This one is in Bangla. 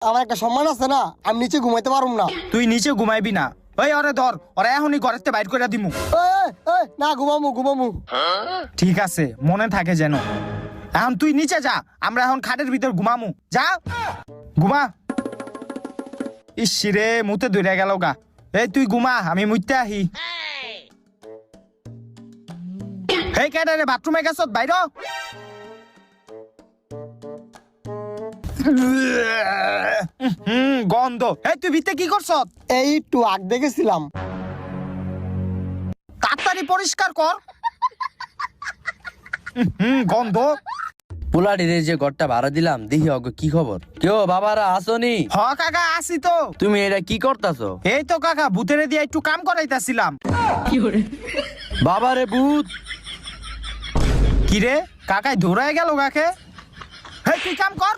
আমার একটা সম্মান আছে না, আমি নিচে ঘুমাইতে পারুম না। তুই নিচে ঘুমাইবি না। ওই ওরে ধর, ওরা এখনই ঘরেতে বাইর করে দিমু। না ঘুমামু। ঠিক আছে, মনে থাকে যেন। এখন তুই নিচে যা, আমরা এখন খাটের ভিতর ঘুমামু। যা ঘুমা। ইসিরে মুতে ধরে গেল গা। এই তুই ঘুমা, আমি মুইতে আহি। এই কেডা রে, বাথরুমে গেছত? বাইর গন্ধ। এই তুই ভিতরে কি করছ? এই একটু আগ দেখেছিলাম। তাড়াতাড়ি পরিষ্কার কর। গন্ধ। পোলাটিরে যে ঘরটা ভাড়া দিলাম, দেখি অগো কি খবর। কেউ বাবারা আসনি? হ কাকা, আসি তো। তুমি এটা কি করতাছো? এই তো কাকা, ভূতেরে দিয়ে একটু কাম করাইতাছিলাম। বাবারে ভূত। কিরে কাকাই ধরাই গেল কাকে? হেই তুই কাম কর।